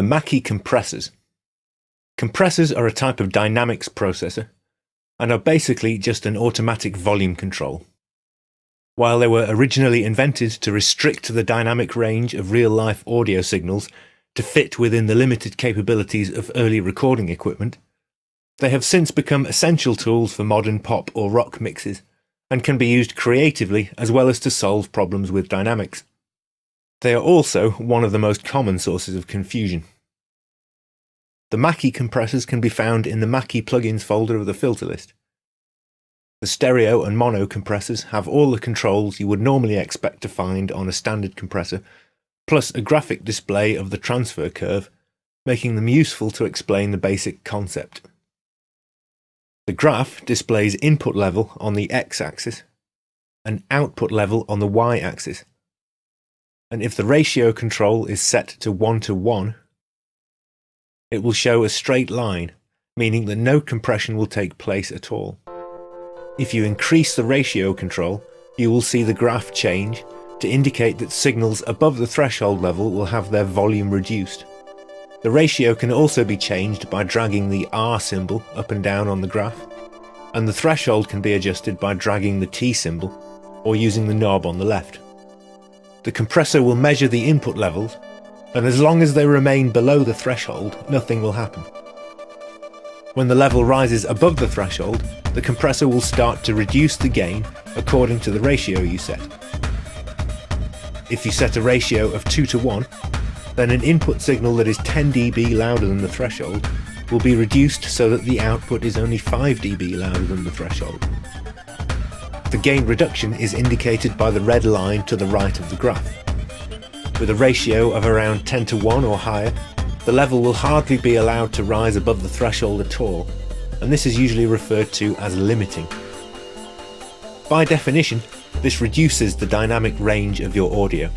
The Mackie Compressors. Compressors are a type of dynamics processor and are basically just an automatic volume control. While they were originally invented to restrict the dynamic range of real-life audio signals to fit within the limited capabilities of early recording equipment, they have since become essential tools for modern pop or rock mixes and can be used creatively as well as to solve problems with dynamics. They are also one of the most common sources of confusion. The Mackie compressors can be found in the Mackie plugins folder of the filter list. The stereo and mono compressors have all the controls you would normally expect to find on a standard compressor, plus a graphic display of the transfer curve, making them useful to explain the basic concept. The graph displays input level on the x-axis and output level on the y-axis. And if the ratio control is set to 1:1, it will show a straight line, meaning that no compression will take place at all. If you increase the ratio control, you will see the graph change to indicate that signals above the threshold level will have their volume reduced. The ratio can also be changed by dragging the R symbol up and down on the graph, and the threshold can be adjusted by dragging the T symbol or using the knob on the left. The compressor will measure the input levels, and as long as they remain below the threshold, nothing will happen. When the level rises above the threshold, the compressor will start to reduce the gain according to the ratio you set. If you set a ratio of 2:1, then an input signal that is 10 dB louder than the threshold will be reduced so that the output is only 5 dB louder than the threshold. The gain reduction is indicated by the red line to the right of the graph. With a ratio of around 10:1 or higher, the level will hardly be allowed to rise above the threshold at all, and this is usually referred to as limiting. By definition, this reduces the dynamic range of your audio.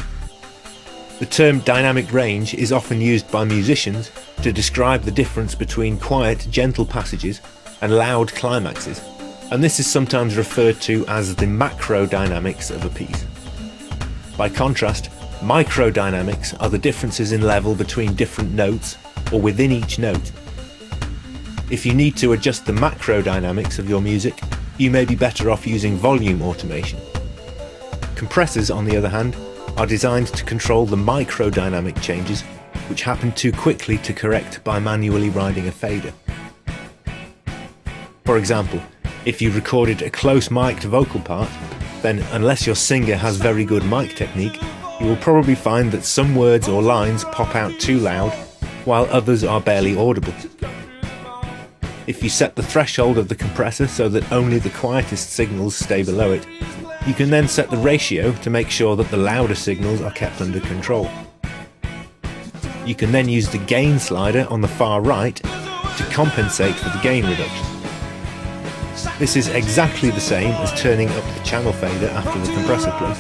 The term dynamic range is often used by musicians to describe the difference between quiet, gentle passages and loud climaxes, and this is sometimes referred to as the macro dynamics of a piece. By contrast, microdynamics are the differences in level between different notes or within each note. If you need to adjust the macro dynamics of your music, you may be better off using volume automation. Compressors, on the other hand, are designed to control the microdynamic changes, which happen too quickly to correct by manually riding a fader. For example, if you recorded a close mic'd vocal part, then unless your singer has very good mic technique, you will probably find that some words or lines pop out too loud, while others are barely audible. If you set the threshold of the compressor so that only the quietest signals stay below it, you can then set the ratio to make sure that the louder signals are kept under control. You can then use the gain slider on the far right to compensate for the gain reduction. This is exactly the same as turning up the channel fader after the compressor plug,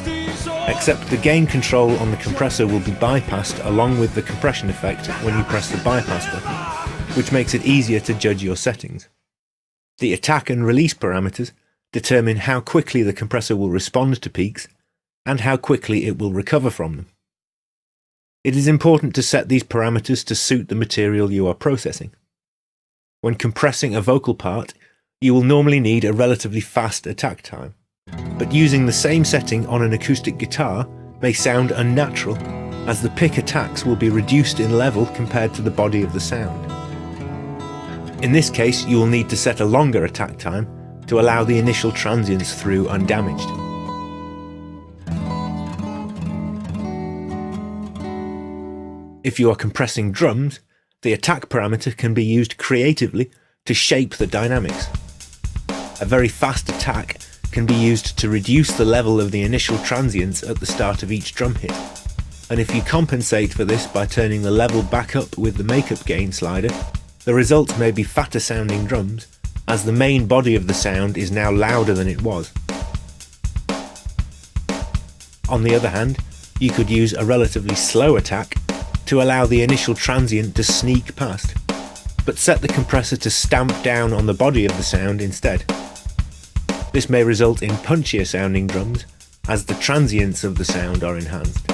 except the gain control on the compressor will be bypassed along with the compression effect when you press the bypass button, which makes it easier to judge your settings. The attack and release parameters determine how quickly the compressor will respond to peaks and how quickly it will recover from them. It is important to set these parameters to suit the material you are processing. When compressing a vocal part, you will normally need a relatively fast attack time, but using the same setting on an acoustic guitar may sound unnatural, as the pick attacks will be reduced in level compared to the body of the sound. In this case, you will need to set a longer attack time to allow the initial transients through undamaged. If you are compressing drums, the attack parameter can be used creatively to shape the dynamics. A very fast attack can be used to reduce the level of the initial transients at the start of each drum hit, and if you compensate for this by turning the level back up with the makeup gain slider, the result may be fatter sounding drums, as the main body of the sound is now louder than it was. On the other hand, you could use a relatively slow attack to allow the initial transient to sneak past, but set the compressor to stamp down on the body of the sound instead. This may result in punchier sounding drums, as the transients of the sound are enhanced.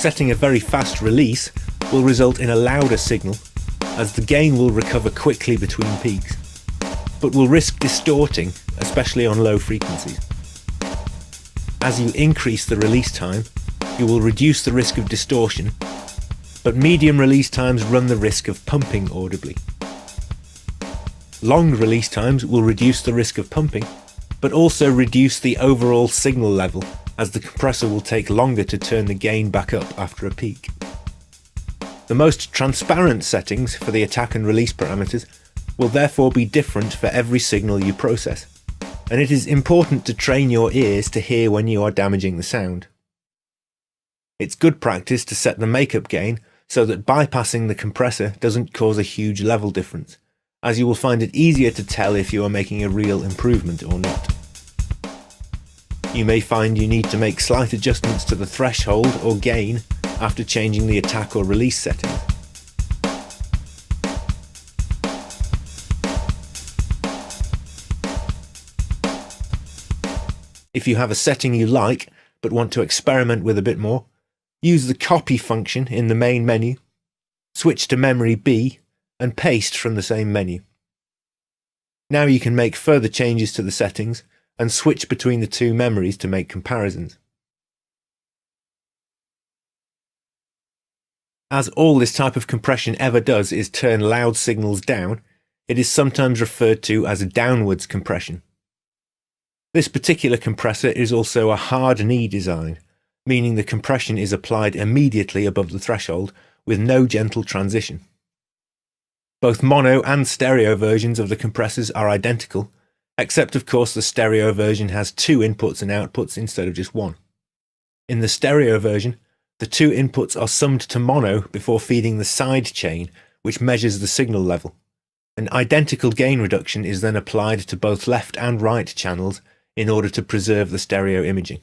Setting a very fast release will result in a louder signal, as the gain will recover quickly between peaks, but will risk distorting, especially on low frequencies. As you increase the release time, you will reduce the risk of distortion, but medium release times run the risk of pumping audibly. Long release times will reduce the risk of pumping, but also reduce the overall signal level, as the compressor will take longer to turn the gain back up after a peak. The most transparent settings for the attack and release parameters will therefore be different for every signal you process, and it is important to train your ears to hear when you are damaging the sound. It's good practice to set the makeup gain so that bypassing the compressor doesn't cause a huge level difference, as you will find it easier to tell if you are making a real improvement or not. You may find you need to make slight adjustments to the threshold or gain after changing the attack or release settings. If you have a setting you like but want to experiment with a bit more, use the copy function in the main menu, switch to memory B, and paste from the same menu. Now you can make further changes to the settings and switch between the two memories to make comparisons. As all this type of compression ever does is turn loud signals down, it is sometimes referred to as a downwards compression. This particular compressor is also a hard knee design, meaning the compression is applied immediately above the threshold with no gentle transition. Both mono and stereo versions of the compressors are identical, except of course the stereo version has two inputs and outputs instead of just one. In the stereo version, the two inputs are summed to mono before feeding the side chain, which measures the signal level. An identical gain reduction is then applied to both left and right channels in order to preserve the stereo imaging.